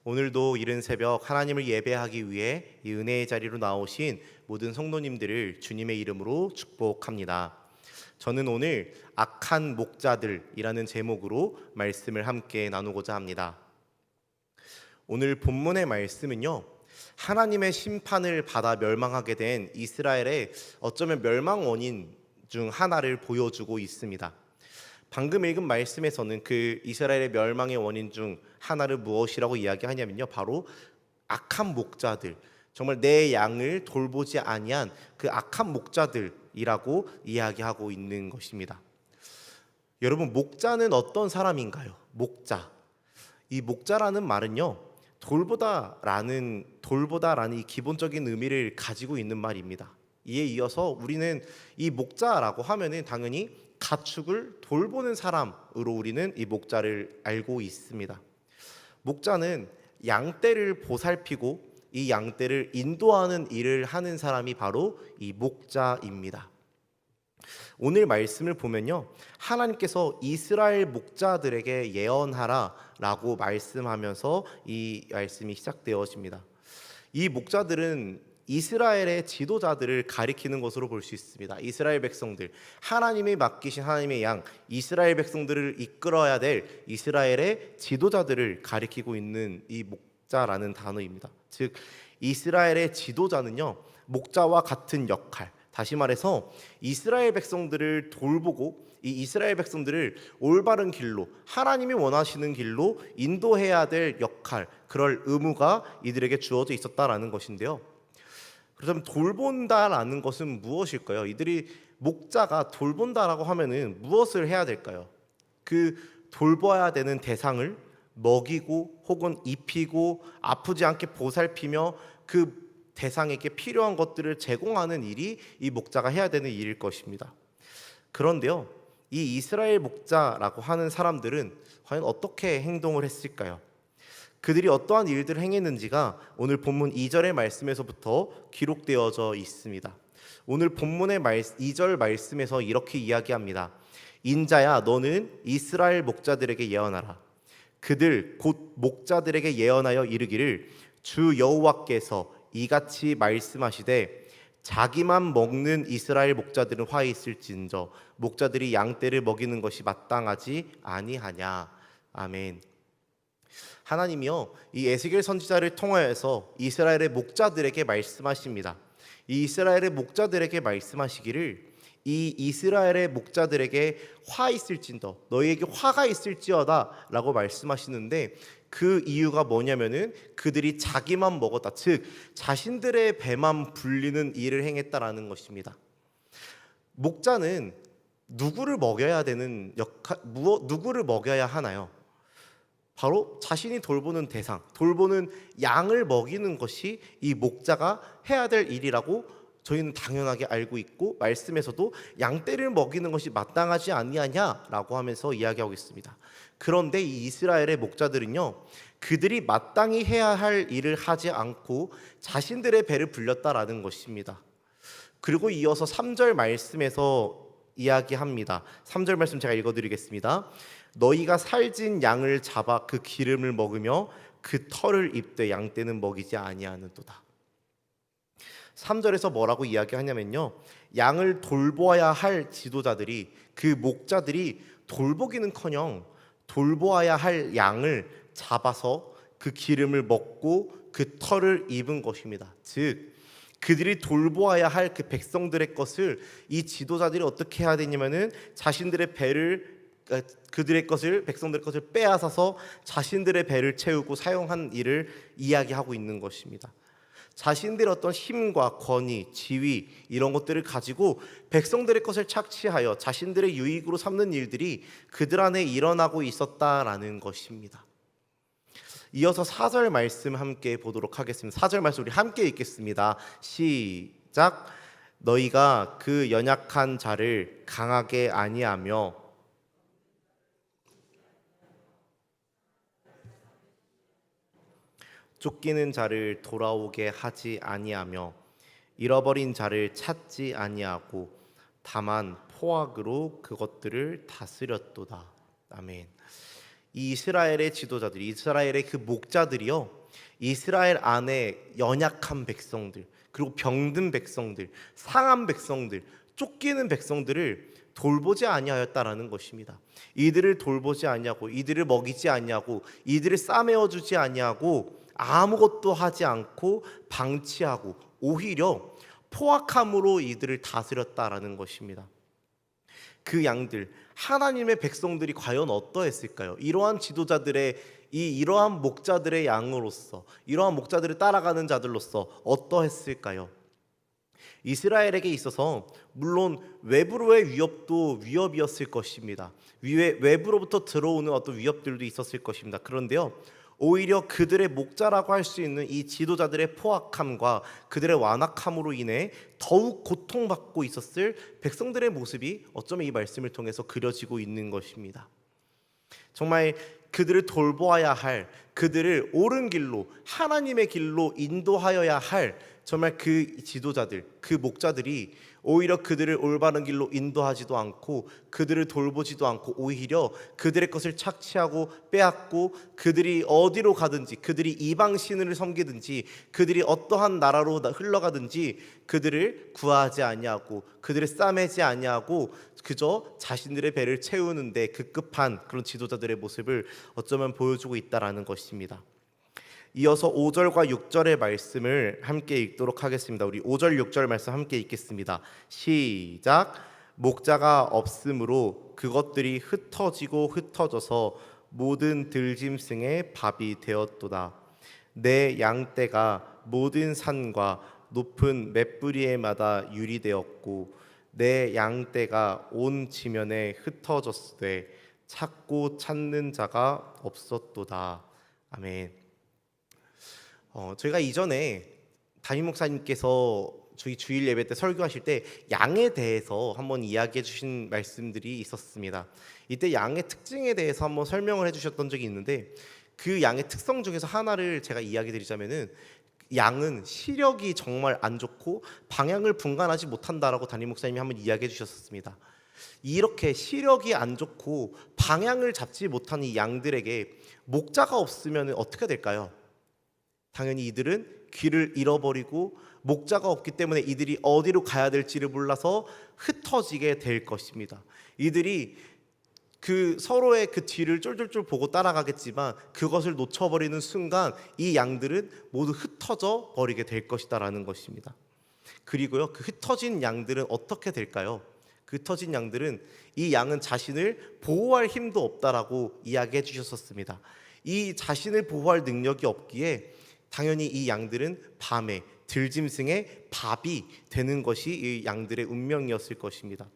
오늘도 이른 새벽 하나님을 예배하기 위해 이 은혜의 자리로 나오신 모든 성도님들을 주님의 이름으로 축복합니다. 저는 오늘 악한 목자들이라는 제목으로 말씀을 함께 나누고자 합니다. 오늘 본문의 말씀은요, 하나님의 심판을 받아 멸망하게 된 이스라엘의 어쩌면 멸망 원인 중 하나를 보여주고 있습니다. 방금 읽은 말씀에서는 그 이스라엘의 멸망의 원인 중 하나를 무엇이라고 이야기하냐면요, 바로 악한 목자들, 정말 내 양을 돌보지 아니한 그 악한 목자들이라고 이야기하고 있는 것입니다. 여러분, 목자는 어떤 사람인가요? 목자. 이 목자라는 말은요, 돌보다라는 이 기본적인 의미를 가지고 있는 말입니다. 이에 이어서 우리는 이 목자라고 하면은 당연히 가축을 돌보는 사람으로 우리는 이 목자를 알고 있습니다. 목자는 양떼를 보살피고 이 양떼를 인도하는 일을 하는 사람이 바로 이 목자입니다. 오늘 말씀을 보면요, 하나님께서 이스라엘 목자들에게 예언하라 라고 말씀하면서 이 말씀이 시작되어집니다. 이 목자들은 이스라엘의 지도자들을 가리키는 것으로 볼 수 있습니다. 이스라엘 백성들, 하나님이 맡기신 하나님의 양, 이스라엘 백성들을 이끌어야 될 이스라엘의 지도자들을 가리키고 있는 이 목자라는 단어입니다. 즉, 이스라엘의 지도자는요, 목자와 같은 역할, 다시 말해서 이스라엘 백성들을 돌보고 이 이스라엘 백성들을 올바른 길로, 하나님이 원하시는 길로 인도해야 될 역할, 그럴 의무가 이들에게 주어져 있었다라는 것인데요. 그렇다면 돌본다라는 것은 무엇일까요? 이들이 목자가 돌본다라고 하면은 무엇을 해야 될까요? 그 돌봐야 되는 대상을 먹이고 혹은 입히고 아프지 않게 보살피며 그 대상에게 필요한 것들을 제공하는 일이 이 목자가 해야 되는 일일 것입니다. 그런데요, 이 이스라엘 목자라고 하는 사람들은 과연 어떻게 행동을 했을까요? 그들이 어떠한 일들을 행했는지가 오늘 본문 2절의 말씀에서부터 기록되어져 있습니다. 오늘 본문의 2절 말씀에서 이렇게 이야기합니다. 인자야, 너는 이스라엘 목자들에게 예언하라. 그들 곧 목자들에게 예언하여 이르기를 주 여호와께서 이같이 말씀하시되 자기만 먹는 이스라엘 목자들은 화해 있을진저 목자들이 양떼를 먹이는 것이 마땅하지 아니하냐. 아멘. 하나님이요, 이 에스겔 선지자를 통하여서 이스라엘의 목자들에게 말씀하십니다. 이 이스라엘의 목자들에게 말씀하시기를 이 이스라엘의 목자들에게 화 있을진더, 너희에게 화가 있을지어다 라고 말씀하시는데, 그 이유가 뭐냐면은 그들이 자기만 먹었다, 즉 자신들의 배만 불리는 일을 행했다라는 것입니다. 목자는 누구를 먹여야 되는 누구를 먹여야 하나요? 바로 자신이 돌보는 대상, 돌보는 양을 먹이는 것이 이 목자가 해야 될 일이라고 저희는 당연하게 알고 있고, 말씀에서도 양떼를 먹이는 것이 마땅하지 아니하냐라고 하면서 이야기하고 있습니다. 그런데 이 이스라엘의 목자들은요, 그들이 마땅히 해야 할 일을 하지 않고 자신들의 배를 불렸다라는 것입니다. 그리고 이어서 3절 말씀에서 이야기합니다. 3절 말씀 제가 읽어드리겠습니다. 너희가 살진 양을 잡아 그 기름을 먹으며 그 털을 입되 양떼는 먹이지 아니하는도다. 3절에서 뭐라고 이야기하냐면요, 양을 돌보아야 할 지도자들이, 그 목자들이 돌보기는커녕 돌보아야 할 양을 잡아서 그 기름을 먹고 그 털을 입은 것입니다. 즉 그들이 돌보아야 할 그 백성들의 것을 이 지도자들이 어떻게 해야 되냐면은 자신들의 배를, 그들의 것을, 백성들의 것을 빼앗아서 자신들의 배를 채우고 사용한 일을 이야기하고 있는 것입니다. 자신들의 어떤 힘과 권위, 지위 이런 것들을 가지고 백성들의 것을 착취하여 자신들의 유익으로 삼는 일들이 그들 안에 일어나고 있었다라는 것입니다. 이어서 4절 말씀 함께 보도록 하겠습니다. 4절 말씀 우리 함께 읽겠습니다. 시작. 너희가 그 연약한 자를 강하게 아니하며 쫓기는 자를 돌아오게 하지 아니하며 잃어버린 자를 찾지 아니하고 다만 포악으로 그것들을 다스렸도다. 아멘. 이 이스라엘의 지도자들이, 이스라엘의 그 목자들이요, 이스라엘 안에 연약한 백성들, 그리고 병든 백성들, 상한 백성들, 쫓기는 백성들을 돌보지 아니하였다라는 것입니다. 이들을 돌보지 아니하고, 이들을 먹이지 아니하고, 이들을 싸매어 주지 아니하고, 아무것도 하지 않고 방치하고 오히려 포악함으로 이들을 다스렸다라는 것입니다. 그 양들, 하나님의 백성들이 과연 어떠했을까요? 이러한 지도자들의 이러한 목자들의 양으로서, 이러한 목자들을 따라가는 자들로서 어떠했을까요? 이스라엘에게 있어서 물론 외부로의 위협도 위협이었을 것입니다. 외부로부터 들어오는 어떤 위협들도 있었을 것입니다. 그런데요, 오히려 그들의 목자라고 할 수 있는 이 지도자들의 포악함과 그들의 완악함으로 인해 더욱 고통받고 있었을 백성들의 모습이 어쩌면 이 말씀을 통해서 그려지고 있는 것입니다. 정말 그들을 돌보아야 할, 그들을 옳은 길로, 하나님의 길로 인도하여야 할 정말 그 지도자들, 그 목자들이 오히려 그들을 올바른 길로 인도하지도 않고 그들을 돌보지도 않고 오히려 그들의 것을 착취하고 빼앗고, 그들이 어디로 가든지, 그들이 이방신을 섬기든지, 그들이 어떠한 나라로 흘러가든지 그들을 구하지 아니하고 그들을 싸매지 아니하고 그저 자신들의 배를 채우는데 급급한 그런 지도자들의 모습을 어쩌면 보여주고 있다라는 것입니다. 이어서 5절과 6절의 말씀을 함께 읽도록 하겠습니다. 우리 5절 6절 말씀 함께 읽겠습니다. 시작. 목자가 없으므로 그것들이 흩어지고 흩어져서 모든 들짐승의 밥이 되었도다. 내 양떼가 모든 산과 높은 맷뿌리에마다 유리되었고 내 양떼가 온 지면에 흩어졌으되 찾고 찾는 자가 없었도다. 아멘. 저희가 이전에 담임 목사님께서 저희 주일 예배 때 설교하실 때 양에 대해서 한번 이야기해 주신 말씀들이 있었습니다. 이때 양의 특징에 대해서 한번 설명을 해주셨던 적이 있는데, 그 양의 특성 중에서 하나를 제가 이야기 드리자면은, 양은 시력이 정말 안 좋고 방향을 분간하지 못한다라고 담임 목사님이 한번 이야기해 주셨습니다. 이렇게 시력이 안 좋고 방향을 잡지 못한 이 양들에게 목자가 없으면 어떻게 될까요? 당연히 이들은 길을 잃어버리고 목자가 없기 때문에 이들이 어디로 가야 될지를 몰라서 흩어지게 될 것입니다. 이들이 그 서로의 그 뒤를 쫄쫄쫄 보고 따라가겠지만 그것을 놓쳐버리는 순간 이 양들은 모두 흩어져 버리게 될 것이다라는 것입니다. 그리고요, 그 흩어진 양들은 어떻게 될까요? 그 흩어진 양들은, 이 양은 자신을 보호할 힘도 없다라고 이야기해 주셨었습니다. 이 자신을 보호할 능력이 없기에 당연히 이 양들은 밤에 들짐승의 밥이 되는 것이 이 양들의 운명이었을 것입니다.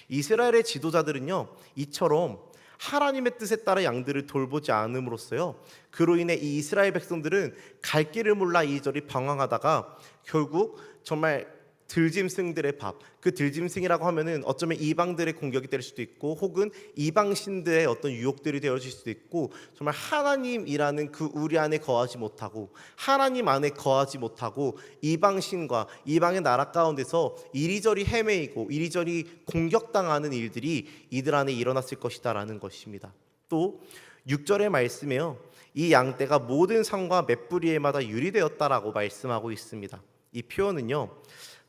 이스라엘의 지도자들은요, 이처럼 하나님의 뜻에 따라 양들을 돌보지 않음으로써요, 그로 인해 이 이스라엘 백성들은 갈 길을 몰라 이리저리 방황하다가 결국 정말 들짐승들의 밥, 그 들짐승이라고 하면은 어쩌면 이방들의 공격이 될 수도 있고 혹은 이방신들의 어떤 유혹들이 되어질 수도 있고, 정말 하나님이라는 그 우리 안에 거하지 못하고 하나님 안에 거하지 못하고 이방신과 이방의 나라 가운데서 이리저리 헤매이고 이리저리 공격당하는 일들이 이들 안에 일어났을 것이다라는 것입니다. 또 6절의 말씀에요, 이 양떼가 모든 산과 맷뿌리에마다 유리되었다라고 말씀하고 있습니다. 이 표현은요,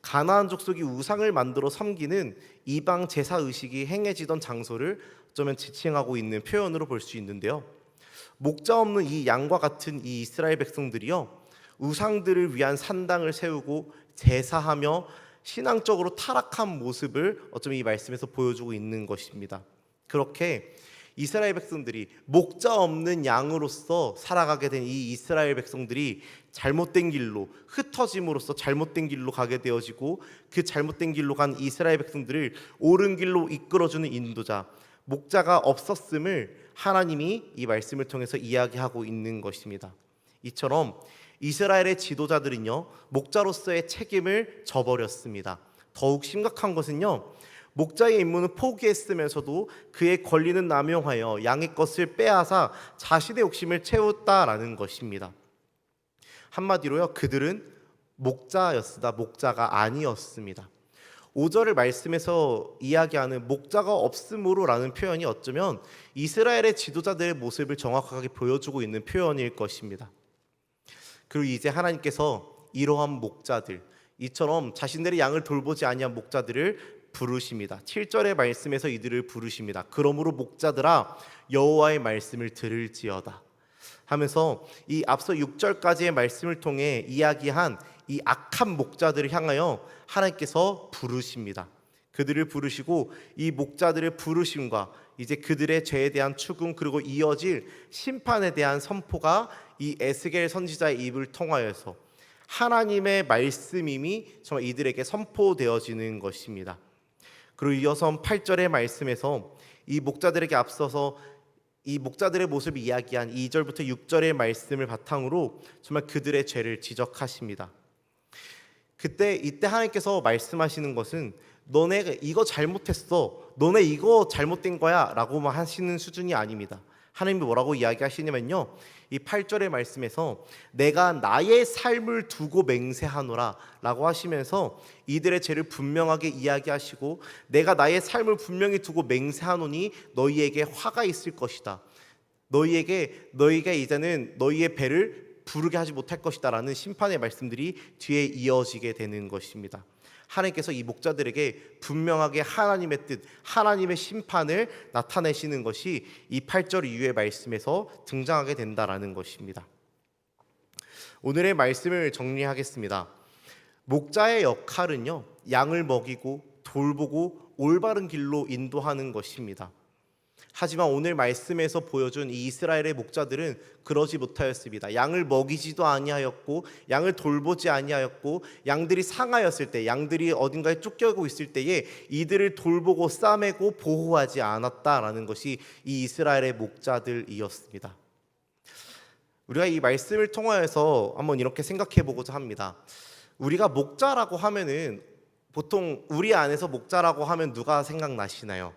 가나안 족속이 우상을 만들어 섬기는 이방 제사 의식이 행해지던 장소를 어쩌면 지칭하고 있는 표현으로 볼 수 있는데요, 목자 없는 이 양과 같은 이 이스라엘 백성들이요, 우상들을 위한 산당을 세우고 제사하며 신앙적으로 타락한 모습을 어쩌면 이 말씀에서 보여주고 있는 것입니다. 그렇게 이스라엘 백성들이 목자 없는 양으로서 살아가게 된 이 이스라엘 백성들이 잘못된 길로 흩어짐으로써 잘못된 길로 가게 되어지고, 그 잘못된 길로 간 이스라엘 백성들을 옳은 길로 이끌어주는 인도자, 목자가 없었음을 하나님이 이 말씀을 통해서 이야기하고 있는 것입니다. 이처럼 이스라엘의 지도자들은요, 목자로서의 책임을 저버렸습니다. 더욱 심각한 것은요, 목자의 임무는 포기했으면서도 그의 권리는 남용하여 양의 것을 빼앗아 자신의 욕심을 채웠다라는 것입니다. 한마디로요, 그들은 목자였으나 목자가 아니었습니다. 5절을 말씀에서 이야기하는 목자가 없음으로라는 표현이 어쩌면 이스라엘의 지도자들의 모습을 정확하게 보여주고 있는 표현일 것입니다. 그리고 이제 하나님께서 이러한 목자들, 이처럼 자신들의 양을 돌보지 아니한 목자들을 부르십니다. 7절의 말씀에서 이들을 부르십니다. 그러므로 목자들아 여호와의 말씀을 들을지어다 하면서 이 앞서 6절까지의 말씀을 통해 이야기한 이 악한 목자들을 향하여 하나님께서 부르십니다. 그들을 부르시고 이 목자들의 부르심과 이제 그들의 죄에 대한 추궁 그리고 이어질 심판에 대한 선포가 이 에스겔 선지자의 입을 통하여서 하나님의 말씀임이 정말 이들에게 선포되어지는 것입니다. 그리고 이어서 8절의 말씀에서 이 목자들에게 앞서서 이 목자들의 모습을 이야기한 2절부터 6절의 말씀을 바탕으로 정말 그들의 죄를 지적하십니다. 이때 하나님께서 말씀하시는 것은 너네 이거 잘못했어, 너네 이거 잘못된 거야 라고만 하시는 수준이 아닙니다. 하나님이 뭐라고 이야기하시냐면요, 이 8절의 말씀에서 내가 나의 삶을 두고 맹세하노라 라고 하시면서 이들의 죄를 분명하게 이야기하시고, 내가 나의 삶을 분명히 두고 맹세하노니 너희에게 화가 있을 것이다, 너희가 이제는 너희의 배를 부르게 하지 못할 것이다 라는 심판의 말씀들이 뒤에 이어지게 되는 것입니다. 하나님께서 이 목자들에게 분명하게 하나님의 뜻, 하나님의 심판을 나타내시는 것이 이 8절 이후의 말씀에서 등장하게 된다라는 것입니다. 오늘의 말씀을 정리하겠습니다. 목자의 역할은요, 양을 먹이고 돌보고 올바른 길로 인도하는 것입니다. 하지만 오늘 말씀에서 보여준 이 이스라엘의 목자들은 그러지 못하였습니다. 양을 먹이지도 아니하였고 양을 돌보지 아니하였고, 양들이 상하였을 때, 양들이 어딘가에 쫓겨고 있을 때에 이들을 돌보고 싸매고 보호하지 않았다라는 것이 이 이스라엘의 목자들이었습니다. 우리가 이 말씀을 통하여서 한번 이렇게 생각해 보고자 합니다. 우리가 목자라고 하면은 보통 우리 안에서 목자라고 하면 누가 생각나시나요?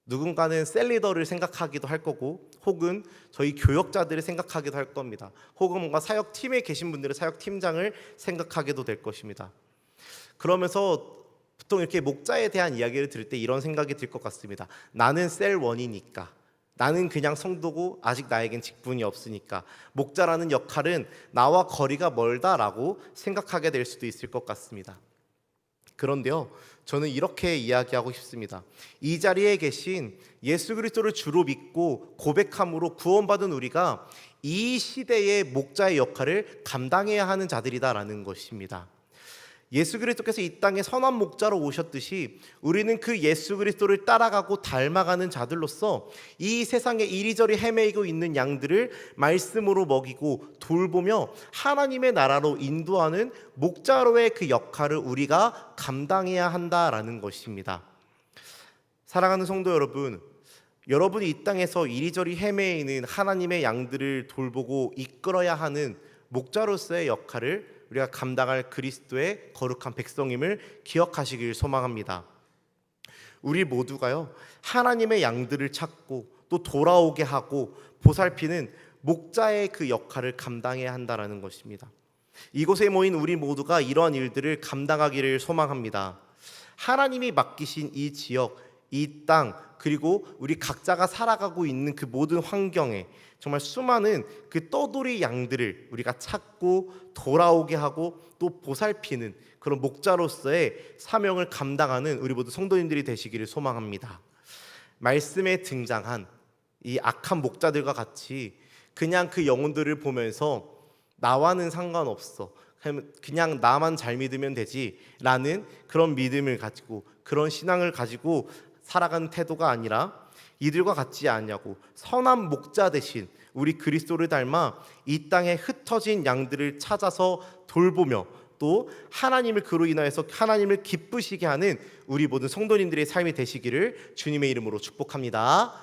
누군가는 셀리더를 생각하기도 할 거고, 혹은 저희 교역자들을 생각하기도 할 겁니다. 혹은 뭔가 사역팀에 계신 분들은 사역팀장을 생각하게도 될 것입니다. 그러면서 보통 이렇게 목자에 대한 이야기를 들을 때 이런 생각이 들 것 같습니다. 나는 셀원이니까, 나는 그냥 성도고 아직 나에겐 직분이 없으니까 목자라는 역할은 나와 거리가 멀다라고 생각하게 될 수도 있을 것 같습니다. 그런데요, 저는 이렇게 이야기하고 싶습니다. 이 자리에 계신 예수 그리스도를 주로 믿고 고백함으로 구원받은 우리가 이 시대의 목자의 역할을 감당해야 하는 자들이다라는 것입니다. 예수 그리스도께서 이 땅에 선한 목자로 오셨듯이 우리는 그 예수 그리스도를 따라가고 닮아가는 자들로서 이 세상에 이리저리 헤매이고 있는 양들을 말씀으로 먹이고 돌보며 하나님의 나라로 인도하는 목자로의 그 역할을 우리가 감당해야 한다라는 것입니다. 사랑하는 성도 여러분, 여러분이 이 땅에서 이리저리 헤매이는 하나님의 양들을 돌보고 이끌어야 하는 목자로서의 역할을 우리가 감당할 그리스도의 거룩한 백성임을 기억하시길 소망합니다. 우리 모두가요, 하나님의 양들을 찾고 또 돌아오게 하고 보살피는 목자의 그 역할을 감당해야 한다는 것입니다. 이곳에 모인 우리 모두가 이러한 일들을 감당하기를 소망합니다. 하나님이 맡기신 이 지역, 이 땅, 그리고 우리 각자가 살아가고 있는 그 모든 환경에 정말 수많은 그 떠돌이 양들을 우리가 찾고 돌아오게 하고 또 보살피는 그런 목자로서의 사명을 감당하는 우리 모두 성도님들이 되시기를 소망합니다. 말씀에 등장한 이 악한 목자들과 같이 그냥 그 영혼들을 보면서 나와는 상관없어, 그냥 나만 잘 믿으면 되지 라는 그런 믿음을 가지고, 그런 신앙을 가지고 살아가는 태도가 아니라 이들과 같지 않냐고 선한 목자 대신 우리 그리스도를 닮아 이 땅에 흩어진 양들을 찾아서 돌보며 또 하나님을 그로 인하여서 하나님을 기쁘시게 하는 우리 모든 성도님들의 삶이 되시기를 주님의 이름으로 축복합니다.